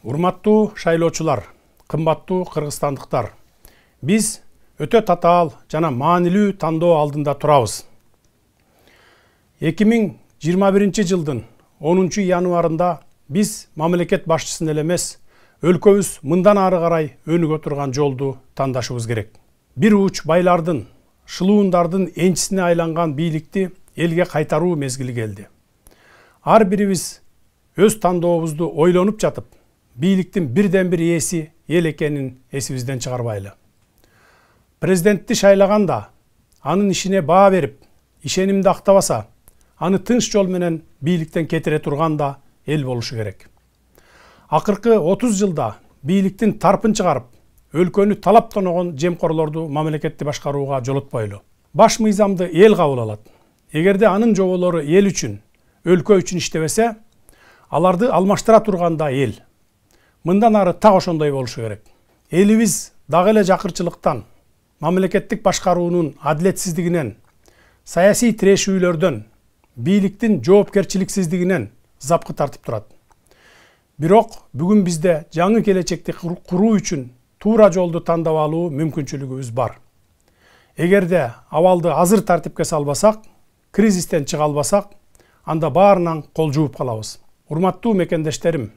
Урматтуу шайлоочулар, кымбаттуу кыргызстандыктар. Биз өтө татаал жана маанилүү тандоо алдында турабыз. 2021 жылдын 10 январында биз мамлекет башчысын эле эмес, өлкөбүз мындан ары карай өнүгө турган жолду тандашыбыз керек. Бир уч байлардын, шылуундардын энчисине айланган бийликти элге кайтаруу мезгили келди. Ар бирибиз өз тандообузду ойлонуп жатып, бийликтин бирден бир ээси эл экенин эсибизден чыгарбайлы. Президентти шайлаганда, анын ишине баа берип, ишенимди актабаса, аны тынч жол менен бийликтен кетире турган да эл болушу керек. Акыркы 30 жылда бийликтин тарпын чыгарып, өлкөнү талап тоногон жемкорлорду мамлекетти башкарууга жолотпойлу. Баш мыйзамды эл кабыл алат. Эгерде анын жоболору эл үчүн, өлкө үчүн иштебесе, аларды алмаштыра турганда эл. Мындан ары так ошондой болушу керек. Элибиз дагы эле жакырчылыктан, мамлекеттик башкаруунун адилетсиздигинен, саясий тирешүүлөрдөн, бийликтин жоопкерчиликсиздигинен запкы тартып турат. Бирок бүгүн бизде жаңы келечекти куруу үчүн туура жолду тандап алуу мүмкүнчүлүгүбүз бар. Эгерде абалды азыр тартипке салбасак, кризистен чыга албасак, анда баарынан кол жууп калабыз. Урматтуу мекендештерим,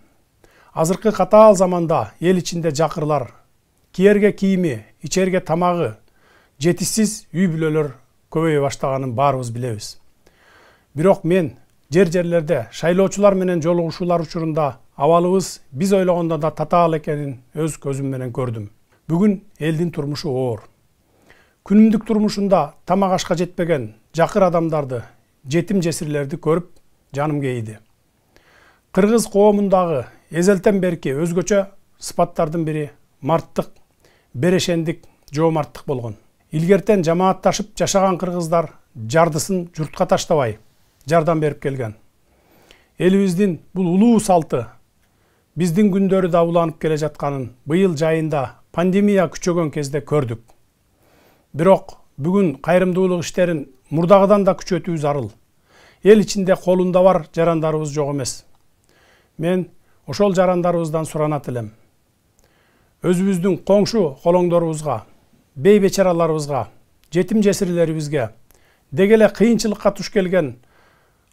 азыркы катаал заманда эл ичинде жакырлар, кийерге кийими, ичерге тамагы, жетишсиз үй бүлөлөр көбөйө баштаганын баарыбыз билебиз. Бирок мен жерлерде шайлоочулар менен жолугушуулар учурунда абалыбыз биз ойлогондон да татаал экенин өз көзүм менен көрдүм. Бүгүн элдин турмушу оор. Күнүмдүк турмушунда тамак ашка жетпеген жакыр адамдарды, жетим жесирлерди көрүп жаным кейиди. Кыргыз коомундагы эзелтен берки өзгөчө сыпаттардын бири марттык, берешендик, жоомарттык болгон. Илгертен жамаатташып жашаган кыргыздар жардысын журтка таштабай жардам берип келген. Элибиздин бул улуу салты биздин күндөрү да уланып келе жатканын быйыл жайында пандемия күчөгөн кезде көрдүк. Бирок бүгүн кайрымдуулук иштерин мурдагыдан да күчөтүү зарыл. Эл ичинде колунда бар жарандарыбыз жок эмес. Мен ошол жарандарыбыздан суранат элем. Өзүбүздүн коңшу колоңдорубузга, бей бечараларыбызга, жетим жесирлерибизге, дегеле кыйынчылыкка туш келген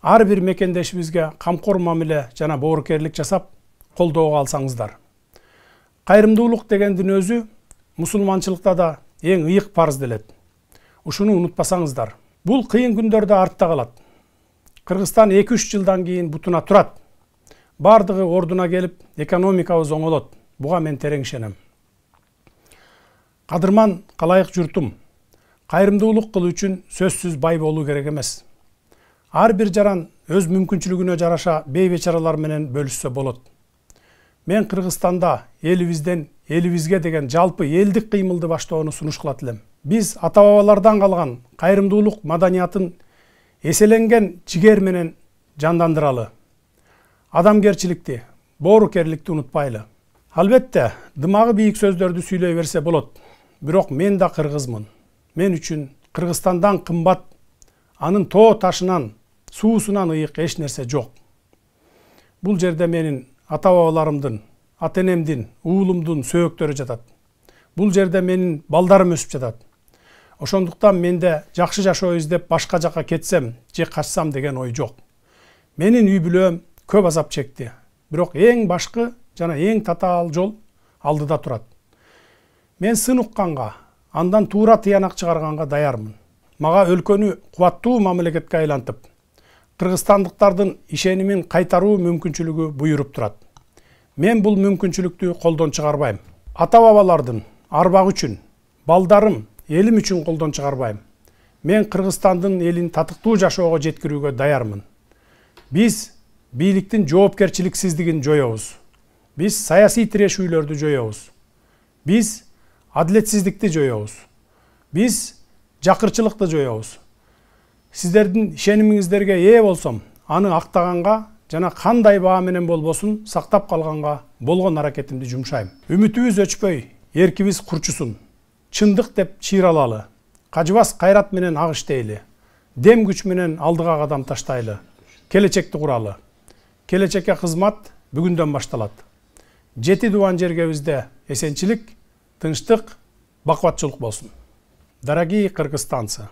ар бир мекендешибизге камкор мамиле жана боорукерлик жасап, колдоого алсаңыздар. Кайрымдуулук дегендин өзү мусулманчылыкта да эң ыйык парыз делет. Ушуну унутпасаңыздар. Бул кыйын күндөрдө артта калат. Кыргызстан 2-3 жылдан кийин бутуна турат. Бардыгы ордуна келип, экономикабыз оңолот. Буга мен терең ишенем. Кадырман калайык журтум, кайрымдуулук кылуу үчүн сөзсүз бай болуу керек эмес. Ар бир жаран өз мүмкүнчүлүгүнө жараша бей бечаралар менен бөлүшсө болот. Мен Кыргызстанда элибизден элибизге деген жалпы элдик кыймылды баштоону сунуш кылат элем. Биз ата-бабалардан калган кайрымдуулук маданиятын эселенген жигер менен жандандыралы. Адамгерчиликти, боорукерликти унутпайлы. Албетте, дымагы бийик сөздөрдү сүйлөй берсе болот. Бирок мен да кыргызмын. Мен үчүн Кыргызстандан кымбат, анын тоо ташынан, суусунан ыйык эч нерсе жок. Бул жерде менин ата-бабаларымдын, ата-энемдин, уулумдун сөөктөрү жатат. Бул жерде менин балдарым өсүп жатат. Ошондуктан менде жакшы жашоо издеп башка жакка кетсем, же качсам деген ой жок. Менин үй бүлөм көп азап чекти. Бирок эң башкы жана эң татаал жол алдыда турат. Мен сын укканга, андан туура тыянак чыгарганга даярмын. Мага өлкөнү кубаттуу мамлекетке айлантып, кыргызстандыктардын ишенимин кайтаруу мүмкүнчүлүгү буйруп турат. Мен бул мүмкүнчүлүктү колдон чыгарбайм. Ата-бабалардын арбагы үчүн, балдарым, элим үчүн колдон чыгарбайм. Мен Кыргызстандын элин татыктуу жашоого жеткирүүгө даярмын. Биз бийликтин жоопкерчиликсиздигин жоёбуз. Биз саясий тирешүүлөрдү жоёбуз. Биз адилетсиздикти жоёбуз. Биз жакырчылыкты жоёбуз. Сиздердин ишенимиңиздерге ээ болсом, аны актаганга жана кандай баа менен болбосун сактап калганга болгон аракетимди жумшайм. Үмүтүбүз өчпөй, эркибиз курчусун. Чындык деп чыйралалы. Кажыбас кайрат менен ак иштейли. Дем күч менен алдыга кадам таштайлы. Келечекти куралы. Келечекке кызмат бүгүндөн башталат. Жети туган жергебизде эсенчилик, тынчтык, бакубатчылык болсун. Дорогие кыргызстанцы,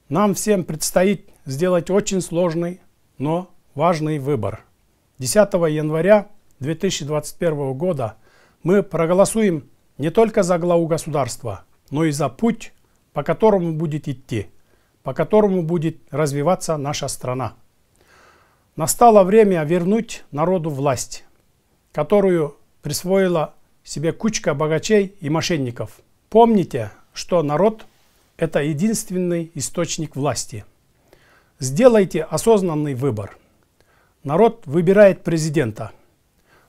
нам всем предстоит сделать очень сложный, но важный выбор. 10 января 2021 года мы проголосуем не только за главу государства, но и за путь, по которому будет идти, по которому будет развиваться наша страна. Настало время вернуть народу власть, которую присвоила себе кучка богачей и мошенников. Помните, что народ – это единственный источник власти. Сделайте осознанный выбор. Народ выбирает президента.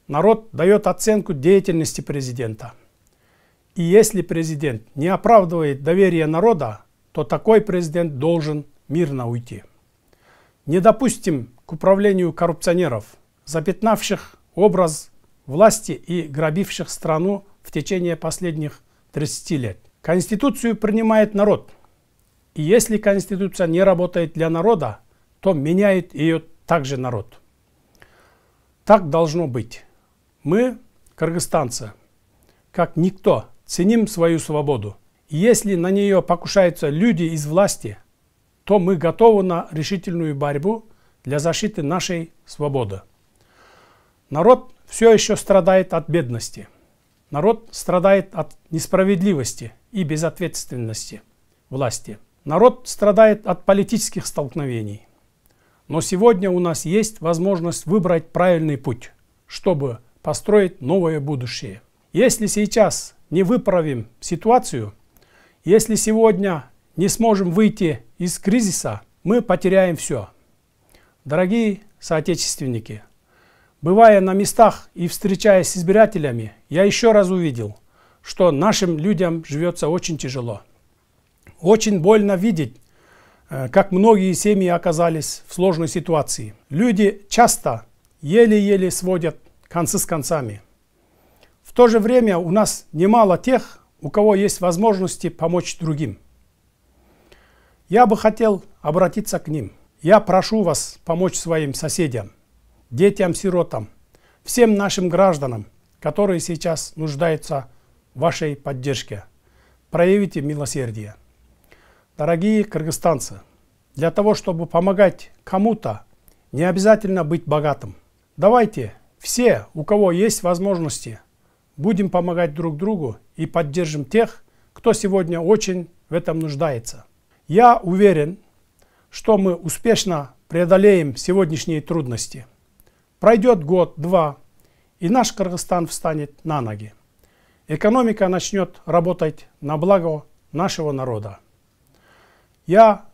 Народ дает оценку деятельности президента. И если президент не оправдывает доверие народа, то такой президент должен мирно уйти. Не допустим к управлению коррупционеров, запятнавших образ власти и грабивших страну в течение последних 30 лет. Конституцию принимает народ. И если Конституция не работает для народа, то меняет ее также народ. Так должно быть. Мы, кыргызстанцы, как никто, ценим свою свободу. И если на нее покушаются люди из власти, то мы готовы на решительную борьбу для защиты нашей свободы. Народ все еще страдает от бедности. Народ страдает от несправедливости и безответственности власти. Народ страдает от политических столкновений. Но сегодня у нас есть возможность выбрать правильный путь, чтобы построить новое будущее. Если сейчас не выправим ситуацию, если сегодня не сможем выйти из кризиса, мы потеряем все. Дорогие соотечественники, бывая на местах и встречаясь с избирателями, я еще раз увидел, что нашим людям живется очень тяжело. Очень больно видеть, как многие семьи оказались в сложной ситуации. Люди часто еле-еле сводят концы с концами. В то же время у нас немало тех, у кого есть возможности помочь другим. Я бы хотел обратиться к ним. Я прошу вас помочь своим соседям, детям-сиротам, всем нашим гражданам, которые сейчас нуждаются в вашей поддержке. Проявите милосердие. Дорогие кыргызстанцы, для того, чтобы помогать кому-то, не обязательно быть богатым. Давайте все, у кого есть возможности, будем помогать друг другу и поддержим тех, кто сегодня очень в этом нуждается. Я уверен, что мы успешно преодолеем сегодняшние трудности. Пройдет год-два, и наш Кыргызстан встанет на ноги. Экономика начнет работать на благо нашего народа. Я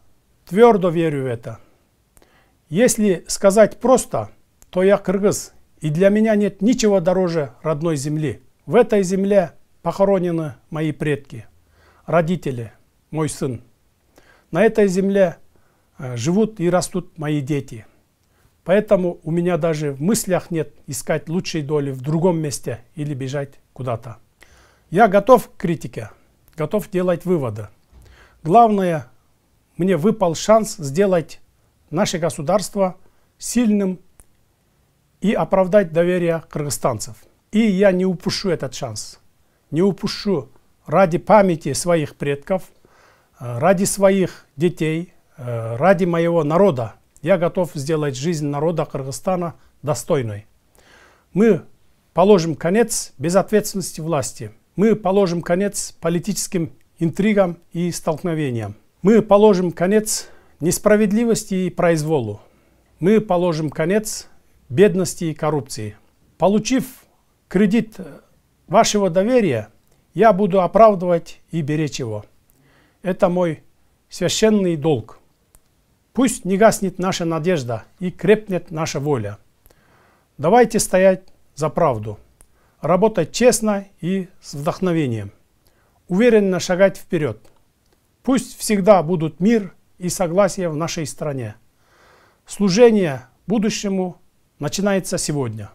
твердо верю в это. Если сказать просто, то я кыргыз, и для меня нет ничего дороже родной земли. В этой земле похоронены мои предки, родители, мой сын. На этой земле живут и растут мои дети. Поэтому у меня даже в мыслях нет искать лучшей доли в другом месте или бежать куда-то. Я готов к критике, готов делать выводы. Главное, мне выпал шанс сделать наше государство сильным и оправдать доверие кыргызстанцев. И я не упущу этот шанс. Не упущу ради памяти своих предков, ради своих детей, ради моего народа. Я готов сделать жизнь народа Кыргызстана достойной. Мы положим конец безответственности власти. Мы положим конец политическим интригам и столкновениям. Мы положим конец несправедливости и произволу. Мы положим конец бедности и коррупции. Получив кредит вашего доверия, я буду оправдывать и беречь его. Это мой священный долг. Пусть не гаснет наша надежда и крепнет наша воля. Давайте стоять за правду, работать честно и с вдохновением, уверенно шагать вперед. Пусть всегда будут мир и согласие в нашей стране. Служение будущему начинается сегодня.